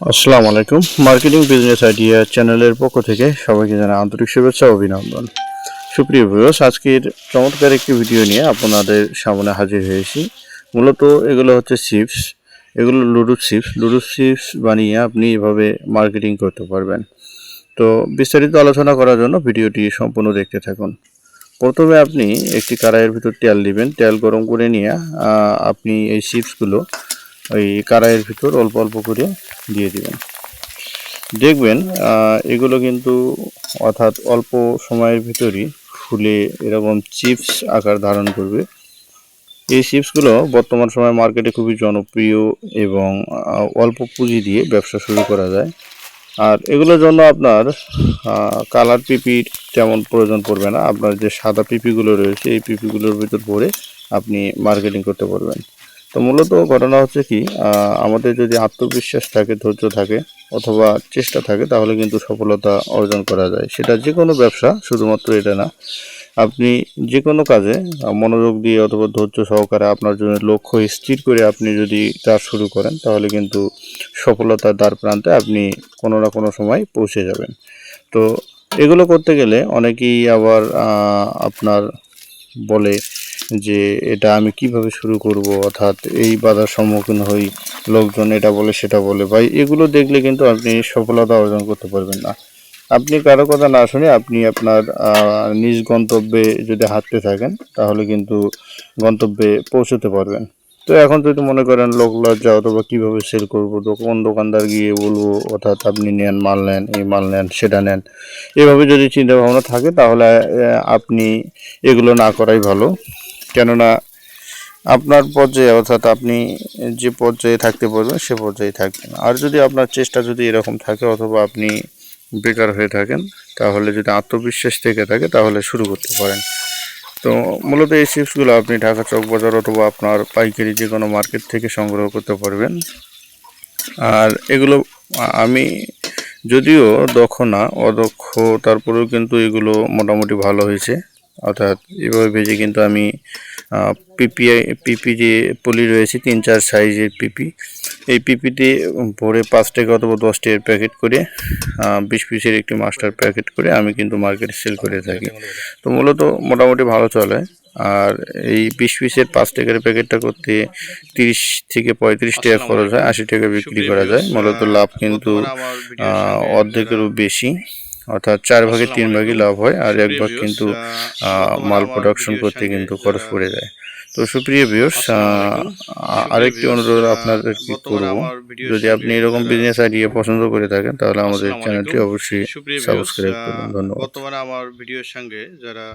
আসসালামু আলাইকুম। Marketing business idea চ্যানেলের পক্ষ থেকে সবাইকে জানাই আন্তরিক শুভেচ্ছা ও অভিনন্দন। সুপ্রিয় ভিউয়ার্স, আজকের চমৎকার একটি ভিডিও নিয়ে আপনাদের সামনে হাজির হয়েছি। মূলত এগুলো হচ্ছে চিপস, এগুলো লুডুস চিপস বানিয়ে আপনি এভাবে মার্কেটিং করতে পারবেন। তো বিস্তারিত আলোচনা করার জন্য ভিডিওটি সম্পূর্ণ দেখতে থাকুন। প্রথমে আপনি একটি কড়াইয়ের ভিতর তেল দিবেন। তেল গরম করে নিয়ে আপনি এই চিপসগুলো ওই কড়াইয়ের ভিতর অল্প অল্প করে দিয়ে দিবেন। দেখবেন এগুলো কিন্তু অর্থাৎ অল্প সময়ের ভিতরই ফুলে এরকম চিপস আকার ধারণ করবে। এই চিপসগুলো বর্তমান সময়ে মার্কেটে খুবই জনপ্রিয় এবং অল্প পুঁজি দিয়ে ব্যবসা শুরু করা যায়। আর এগুলোর জন্য আপনার কালার পিপির তেমন প্রয়োজন পড়বে না। আপনার যে সাদা পিপিগুলো রয়েছে এই পিপিগুলোর ভিতর পরে আপনি মার্কেটিং করতে পারবেন। তো মূলত ঘটনা হচ্ছে কি, আমাদের যদি আত্মবিশ্বাস থাকে, ধৈর্য থাকে অথবা চেষ্টা থাকে তাহলে কিন্তু সফলতা অর্জন করা যায়। সেটা যে কোনো ব্যবসা, শুধুমাত্র এটা না। আপনি যে কোনো কাজে মনোযোগ দিয়ে অথবা ধৈর্য সহকারে আপনার জন্য লক্ষ্য স্থির করে আপনি যদি কাজ শুরু করেন তাহলে কিন্তু সফলতার দ্বার প্রান্তে আপনি কোনো না কোনো সময় পৌঁছে যাবেন। তো এগুলো করতে গেলে অনেকেই আবার আপনার বলে যে এটা আমি কিভাবে শুরু করব, অর্থাৎ এই বাধার সম্মুখীন হই, লোকজন এটা বলে সেটা বলে। ভাই, এগুলো দেখলে কিন্তু আপনি সফলতা অর্জন করতে পারবেন না। আপনি কারো কথা না শুনে আপনি আপনার নিজ গন্তব্যে যদি হাঁটতে থাকেন তাহলে কিন্তু গন্তব্যে পৌঁছতে পারবেন। তো এখন যদি মনে করেন লোক লজ্জা অথবা কীভাবে সেল করবো, কোন দোকানদার গিয়ে বলবো, অর্থাৎ আপনি নেন মাল নেন, এই মাল নেন সেটা নেন, এভাবে যদি চিন্তা ভাবনা থাকে তাহলে আপনি এগুলো না করাই ভালো। কেননা আপনার পর্যায়ে, অর্থাৎ আপনি যে পর্যায়ে থাকতে পারবেন সে পর্যায়ে থাকবেন। আর যদি আপনার চেষ্টা যদি এরকম থাকে অথবা আপনি বেকার হয়ে থাকেন তাহলে যদি আত্মবিশ্বাস থেকে থাকে তাহলে শুরু করতে পারেন। তো মূলত এই চিপসগুলো আপনি ঢাকা চক বাজার অথবা আপনার পাইকারি যে কোনো মার্কেট থেকে সংগ্রহ করতে পারবেন। আর এগুলো আমি যদিও দক্ষ না, অদক্ষ, তারপরেও কিন্তু এগুলো মোটামুটি ভালো হয়েছে। অর্থাৎ এভাবে ভেজে কিন্তু আমি পিপি যে পলি রয়েছে 3-4 সাইজের পিপি, এই পিপিতে ভরে 5 টাকা অথবা 10 টাকার প্যাকেট করে 20 পিসের একটি মাস্টার প্যাকেট করে আমি কিন্তু মার্কেটে সেল করে থাকি। তো মূলত মোটামুটি ভালো চলে। আর এই 20 পিসের 5 টাকার প্যাকেটটা করতে 30 থেকে 35 টাকা খরচ হয়, 80 টাকা বিক্রি করা যায়। মূলত লাভ কিন্তু অর্ধেকেরও বেশি, অর্থাৎ 4 ভাগে 3 ভাগই লাভ হয়, আর 1 ভাগ কিন্তু মাল প্রোডাকশন করতে কিন্তু খরচ পড়ে যায়। তো সুপ্রিয় ভিউয়ার্স, আরেকটি অনুরোধ আপনাদের কি করব, যদি আপনি এরকম বিজনেস আইডিয়া পছন্দ করে থাকেন তাহলে আমাদের চ্যানেলটি অবশ্যই সাবস্ক্রাইব করুন। ধন্যবাদ। বর্তমানে আমার ভিডিওর সঙ্গে যারা